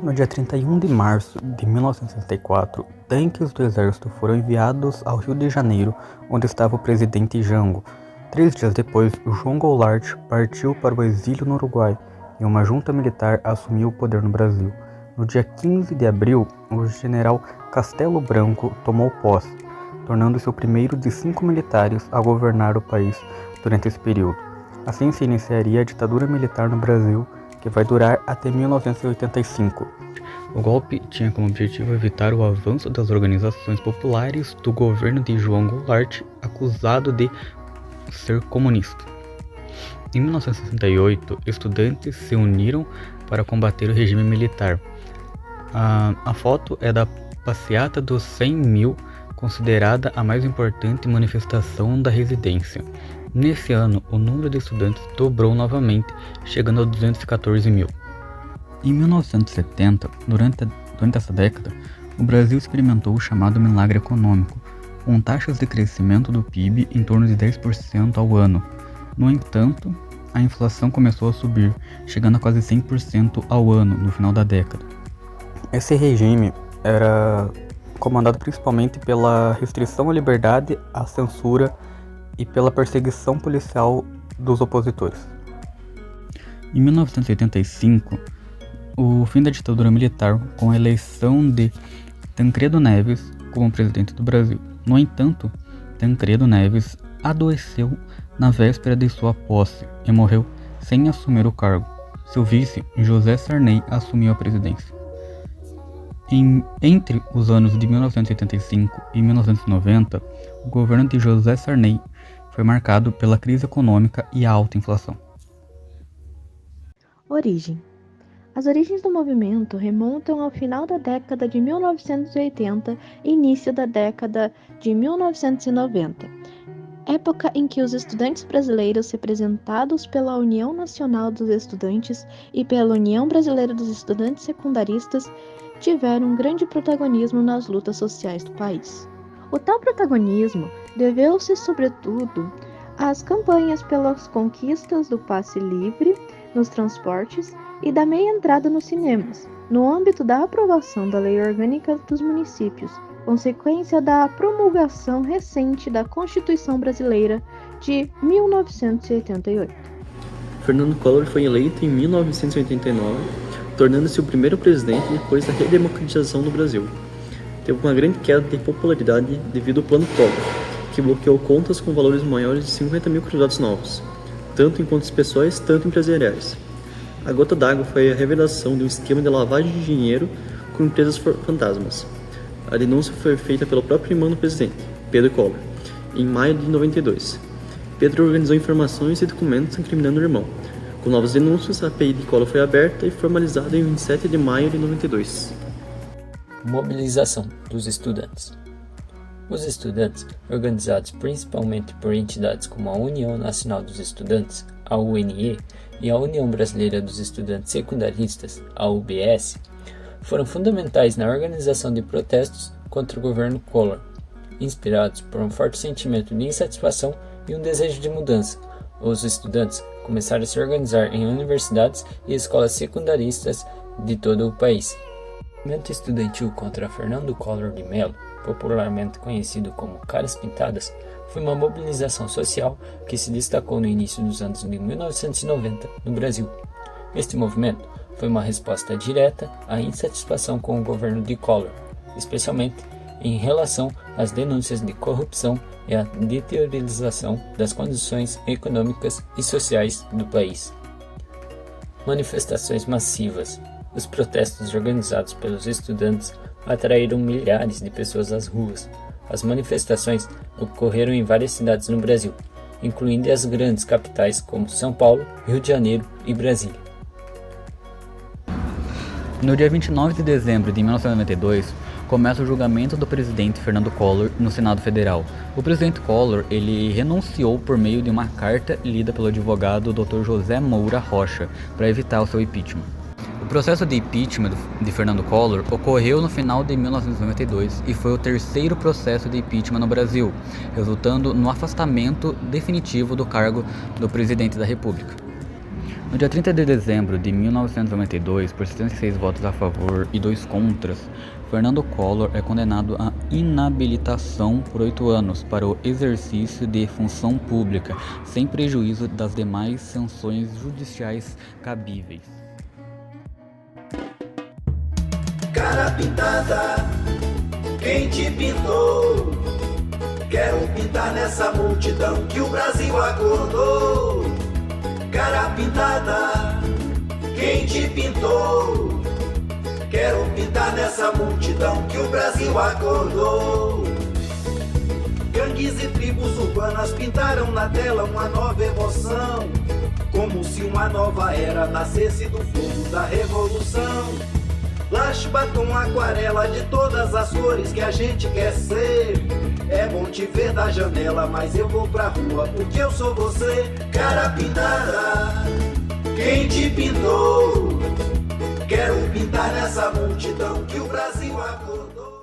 No dia 31 de março de 1964, tanques do exército foram enviados ao Rio de Janeiro, onde estava o presidente Jango. 3 dias depois, João Goulart partiu para o exílio no Uruguai e uma junta militar assumiu o poder no Brasil. No dia 15 de abril, o general Castelo Branco tomou posse, tornando-se o primeiro de 5 militares a governar o país durante esse período. Assim se iniciaria a ditadura militar no Brasil, que vai durar até 1985. O golpe tinha como objetivo evitar o avanço das organizações populares do governo de João Goulart, acusado de ser comunista. Em 1968, estudantes se uniram para combater o regime militar. A foto é da passeata dos 100 mil, considerada a mais importante manifestação da resistência. Nesse ano, o número de estudantes dobrou novamente, chegando a 214 mil. Em 1970, durante essa década, o Brasil experimentou o chamado milagre econômico, com taxas de crescimento do PIB em torno de 10% ao ano. No entanto, a inflação começou a subir, chegando a quase 100% ao ano no final da década. Esse regime era comandado principalmente pela restrição à liberdade, à censura e pela perseguição policial dos opositores. Em 1985, o fim da ditadura militar com a eleição de Tancredo Neves como presidente do Brasil. No entanto, Tancredo Neves adoeceu na véspera de sua posse e morreu sem assumir o cargo. Seu vice, José Sarney, assumiu a presidência. Entre os anos de 1985 e 1990, o governo de José Sarney foi marcado pela crise econômica e a alta inflação. Origem. As origens do movimento remontam ao final da década de 1980 e início da década de 1990, época em que os estudantes brasileiros, representados pela União Nacional dos Estudantes e pela União Brasileira dos Estudantes Secundaristas, tiveram um grande protagonismo nas lutas sociais do país. O tal protagonismo deveu-se, sobretudo, às campanhas pelas conquistas do passe livre nos transportes e da meia entrada nos cinemas, no âmbito da aprovação da Lei Orgânica dos Municípios, consequência da promulgação recente da Constituição Brasileira de 1988. Fernando Collor foi eleito em 1989, tornando-se o primeiro presidente depois da redemocratização do Brasil. Teve uma grande queda de popularidade devido ao Plano Collor, que bloqueou contas com valores maiores de 50 mil crediários novos, tanto em contas pessoais, tanto empresariais. A gota d'água foi a revelação de um esquema de lavagem de dinheiro com empresas fantasmas. A denúncia foi feita pelo próprio irmão do presidente, Pedro Collor, em maio de 92. Pedro organizou informações e documentos incriminando o irmão. Com novas denúncias, a API de Collor foi aberta e formalizada em 27 de maio de 92. Mobilização dos estudantes. Os estudantes, organizados principalmente por entidades como a União Nacional dos Estudantes, a UNE, e a União Brasileira dos Estudantes Secundaristas, a UBS, foram fundamentais na organização de protestos contra o governo Collor, inspirados por um forte sentimento de insatisfação e um desejo de mudança. Os estudantes começaram a se organizar em universidades e escolas secundaristas de todo o país. O movimento estudantil contra Fernando Collor de Mello, popularmente conhecido como Caras Pintadas, foi uma mobilização social que se destacou no início dos anos de 1990 no Brasil. Este movimento foi uma resposta direta à insatisfação com o governo de Collor, especialmente em relação às denúncias de corrupção e à deteriorização das condições econômicas e sociais do país. Manifestações massivas. Os protestos organizados pelos estudantes atraíram milhares de pessoas às ruas. As manifestações ocorreram em várias cidades no Brasil, incluindo as grandes capitais como São Paulo, Rio de Janeiro e Brasília. No dia 29 de dezembro de 1992, começa o julgamento do presidente Fernando Collor no Senado Federal. O presidente Collor, ele renunciou por meio de uma carta lida pelo advogado Dr. José Moura Rocha para evitar o seu impeachment. O processo de impeachment de Fernando Collor ocorreu no final de 1992 e foi o terceiro processo de impeachment no Brasil, resultando no afastamento definitivo do cargo do presidente da República. No dia 30 de dezembro de 1992, por 76 votos a favor e 2 contras, Fernando Collor é condenado à inabilitação por 8 anos para o exercício de função pública, sem prejuízo das demais sanções judiciais cabíveis. Cara pintada, quem te pintou? Quero pintar nessa multidão que o Brasil acordou. Cara pintada, quem te pintou? Quero pintar nessa multidão que o Brasil acordou. Gangues e tribos urbanas pintaram na tela uma nova emoção, como se uma nova era nascesse do fogo da revolução. Lache, batom, aquarela de todas as cores que a gente quer ser. É bom te ver da janela, mas eu vou pra rua porque eu sou você. Cara pintada, quem te pintou? Quero pintar nessa multidão que o Brasil acordou.